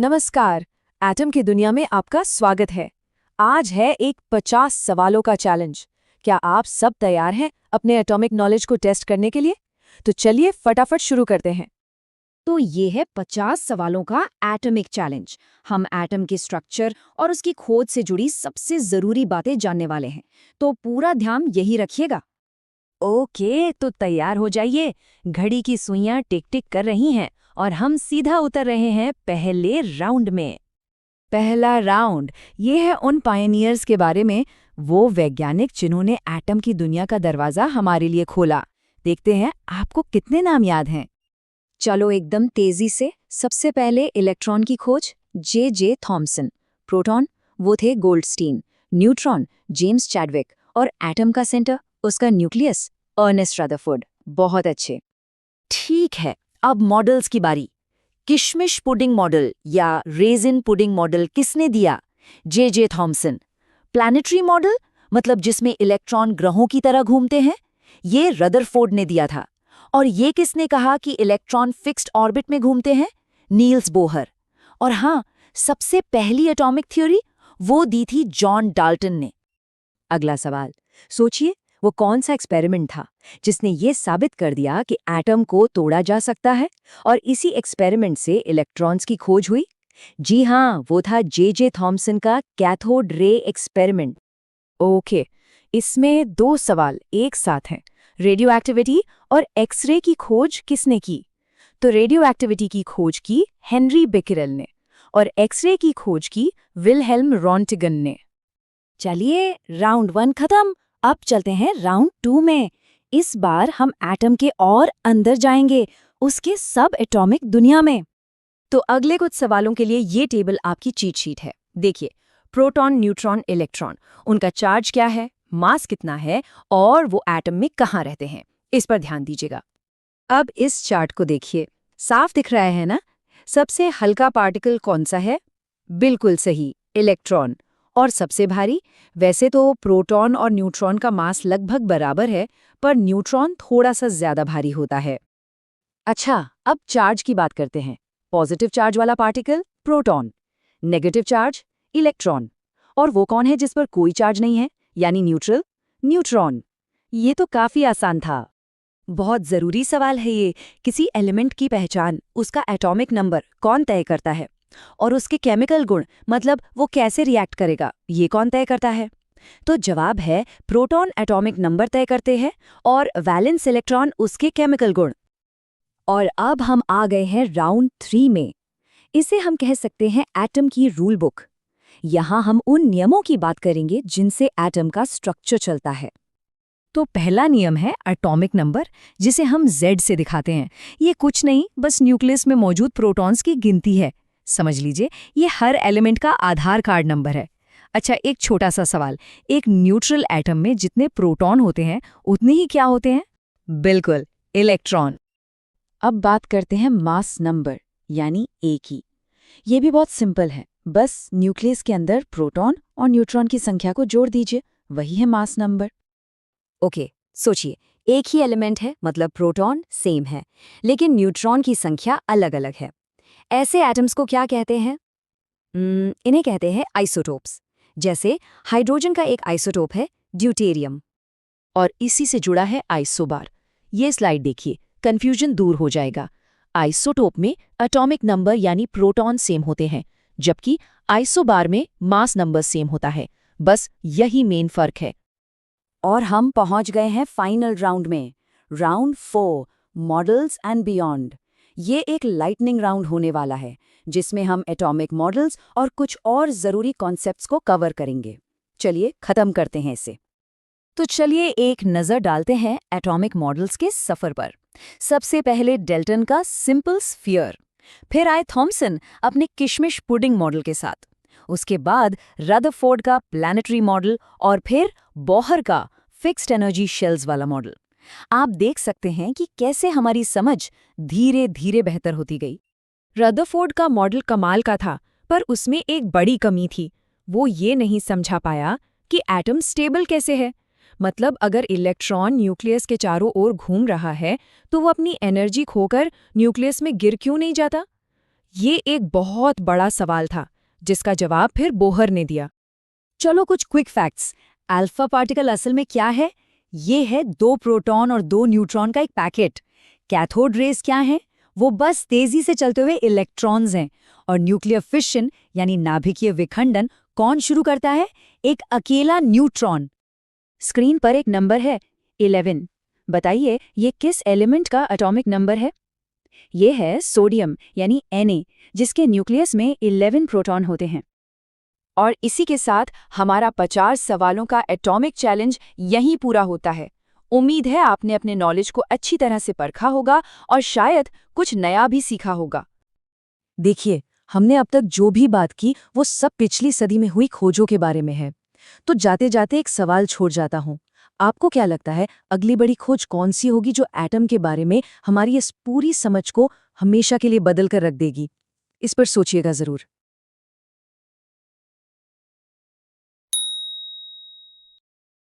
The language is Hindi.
नमस्कार। एटम की दुनिया में आपका स्वागत है। आज है एक 50 सवालों का चैलेंज। क्या आप सब तैयार हैं अपने एटॉमिक नॉलेज को टेस्ट करने के लिए? तो चलिए फटाफट शुरू करते हैं। तो ये है 50 सवालों का एटॉमिक चैलेंज। हम एटम के स्ट्रक्चर और उसकी खोज से जुड़ी सबसे जरूरी बातें जानने वाले हैं, तो पूरा ध्यान यही रखिएगा। ओके, तो तैयार हो जाइए। घड़ी की सुइयां टिक टिक कर रही हैं और हम सीधा उतर रहे हैं पहले राउंड में। पहला राउंड ये है उन पायनियर्स के बारे में, वो वैज्ञानिक जिन्होंने एटम की दुनिया का दरवाजा हमारे लिए खोला। देखते हैं आपको कितने नाम याद हैं। चलो एकदम तेजी से। सबसे पहले इलेक्ट्रॉन की खोज, जे थॉमसन। प्रोटॉन, वो थे गोल्डस्टीन। Neutron, James Chadwick. और एटम का सेंटर, उसका न्यूक्लियस, अर्नेस्ट रदरफोर्ड। बहुत अच्छे। ठीक है, अब मॉडल्स की बारी। किशमिश पुडिंग मॉडल या रेजिन पुडिंग मॉडल किसने दिया? J Thomson. प्लैनेटरी मॉडल, मतलब जिसमें इलेक्ट्रॉन ग्रहों की तरह घूमते हैं, ये रदरफोर्ड ने दिया था। और ये किसने कहा कि इलेक्ट्रॉन फिक्स्ड ऑर्बिट में घूमते हैं? Niels Bohr. और हाँ, सबसे पहली एटॉमिक थ्योरी वो दी थी जॉन डाल्टन ने। अगला सवाल, सोचिए वो कौन सा एक्सपेरिमेंट था जिसने ये साबित कर दिया कि एटम को तोड़ा जा सकता है, और इसी एक्सपेरिमेंट से इलेक्ट्रॉन्स की खोज हुई? जी हाँ, वो था जे थॉमसन का कैथोड रे एक्सपेरिमेंट। ओके, इसमें दो सवाल एक साथ हैं। रेडियो एक्टिविटी और एक्सरे की खोज किसने की? तो रेडियो एक्टिविटी की खोज की हेनरी बेकेरेल ने और एक्सरे की खोज की विलहेल्म रॉन्टिगन ने। चलिए, राउंड 1 खत्म। अब चलते हैं राउंड 2 में। इस बार हम एटम के और अंदर जाएंगे, उसके सब एटॉमिक दुनिया में। तो अगले कुछ सवालों के लिए ये टेबल आपकी चीट शीट है। देखिए, प्रोटॉन, न्यूट्रॉन, इलेक्ट्रॉन, उनका चार्ज क्या है, मास कितना है और वो एटम में कहाँ रहते हैं, इस पर ध्यान दीजिएगा। अब इस चार्ट को देखिए, साफ दिख रहा है ना? सबसे हल्का पार्टिकल कौन सा है? बिल्कुल सही, इलेक्ट्रॉन। और सबसे भारी? वैसे तो प्रोटॉन और न्यूट्रॉन का मास लगभग बराबर है, पर न्यूट्रॉन थोड़ा सा ज्यादा भारी होता है। अच्छा, अब चार्ज की बात करते हैं। पॉजिटिव चार्ज वाला particle proton, negative charge electron. और वो कौन है जिस पर कोई चार्ज नहीं है, यानी न्यूट्रल? न्यूट्रॉन। ये तो काफी आसान था। बहुत जरूरी सवाल है ये। किसी एलिमेंट की पहचान उसका एटॉमिक नंबर कौन तय करता है? और उसके केमिकल गुण, मतलब वो कैसे रिएक्ट करेगा, ये कौन तय करता है? तो जवाब है प्रोटॉन एटॉमिक नंबर तय करते हैं और वैलेंस इलेक्ट्रॉन उसके केमिकल गुण। और अब हम आ गए हैं राउंड 3 में। इसे हम कह सकते हैं एटम की रूल बुक। यहाँ हम उन नियमों की बात करेंगे जिनसे एटम का स्ट्रक्चर चलता है। तो पहला नियम है एटॉमिक नंबर, जिसे हम Z से दिखाते हैं। ये कुछ नहीं, बस न्यूक्लियस में मौजूद प्रोटॉन्स की गिनती है। समझ लीजिए, ये हर एलिमेंट का आधार कार्ड नंबर है। अच्छा, एक छोटा सा सवाल। एक न्यूट्रल एटम में जितने प्रोटॉन होते हैं उतने ही क्या होते हैं? बिल्कुल, इलेक्ट्रॉन। अब बात करते हैं मास नंबर, यानी ए की। ये भी बहुत सिंपल है, बस न्यूक्लियस के अंदर प्रोटॉन और न्यूट्रॉन की संख्या को जोड़ दीजिए, वही है मास नंबर। ओके, सोचिए, एक ही एलिमेंट है, मतलब प्रोटॉन सेम है, लेकिन न्यूट्रॉन की संख्या अलग अलग है। ऐसे एटम्स को क्या कहते हैं? इन्हें कहते हैं आइसोटोप्स। जैसे हाइड्रोजन का एक आइसोटोप है ड्यूटेरियम। और इसी से जुड़ा है आइसोबार। ये स्लाइड देखिए, कंफ्यूजन दूर हो जाएगा। आइसोटोप में एटॉमिक नंबर यानी प्रोटॉन सेम होते हैं, जबकि आइसोबार में मास नंबर सेम होता है। बस यही मेन फर्क है। और हम पहुंच गए हैं फाइनल राउंड में, राउंड 4, मॉडल्स एंड बियॉन्ड। ये एक लाइटनिंग राउंड होने वाला है, जिसमें हम एटॉमिक मॉडल्स और कुछ और ज़रूरी कॉन्सेप्ट्स को कवर करेंगे। चलिए ख़त्म करते हैं इसे। तो चलिए एक नज़र डालते हैं एटॉमिक मॉडल्स के सफ़र पर। सबसे पहले डेल्टन का सिंपल स्फीयर, फिर आए थॉमसन अपने किशमिश पुडिंग मॉडल के साथ, उसके बाद रदरफोर्ड का प्लैनेटरी मॉडल और फिर बोहर का फिक्स्ड एनर्जी शेल्स वाला मॉडल। आप देख सकते हैं कि कैसे हमारी समझ धीरे धीरे बेहतर होती गई। रदरफोर्ड का मॉडल कमाल का था, पर उसमें एक बड़ी कमी थी। वो ये नहीं समझा पाया कि एटम स्टेबल कैसे है। मतलब अगर इलेक्ट्रॉन न्यूक्लियस के चारों ओर घूम रहा है तो वो अपनी एनर्जी खोकर न्यूक्लियस में गिर क्यों नहीं जाता? ये एक बहुत बड़ा सवाल था, जिसका जवाब फिर बोहर ने दिया। चलो कुछ क्विक फैक्ट्स। अल्फा पार्टिकल असल में क्या है? ये है 2 प्रोटॉन और 2 न्यूट्रॉन का एक पैकेट। कैथोड रेज क्या है? वो बस तेजी से चलते हुए इलेक्ट्रॉन्स हैं। और न्यूक्लियर फिशन यानी नाभिकीय विखंडन कौन शुरू करता है? एक अकेला न्यूट्रॉन। स्क्रीन पर एक नंबर है 11। बताइए ये किस एलिमेंट का एटॉमिक नंबर है? ये है सोडियम यानी Na, जिसके न्यूक्लियस में 11 प्रोटॉन होते हैं। और इसी के साथ हमारा 50 सवालों का एटॉमिक चैलेंज यहीं पूरा होता है। उम्मीद है आपने अपने नॉलेज को अच्छी तरह से परखा होगा और शायद कुछ नया भी सीखा होगा। देखिए, हमने अब तक जो भी बात की वो सब पिछली सदी में हुई खोजों के बारे में है। तो जाते जाते एक सवाल छोड़ जाता हूँ। आपको क्या लगता है अगली बड़ी खोज कौन सी होगी जो एटम के बारे में हमारी इस पूरी समझ को हमेशा के लिए बदल कर रख देगी? इस पर सोचिएगा जरूर।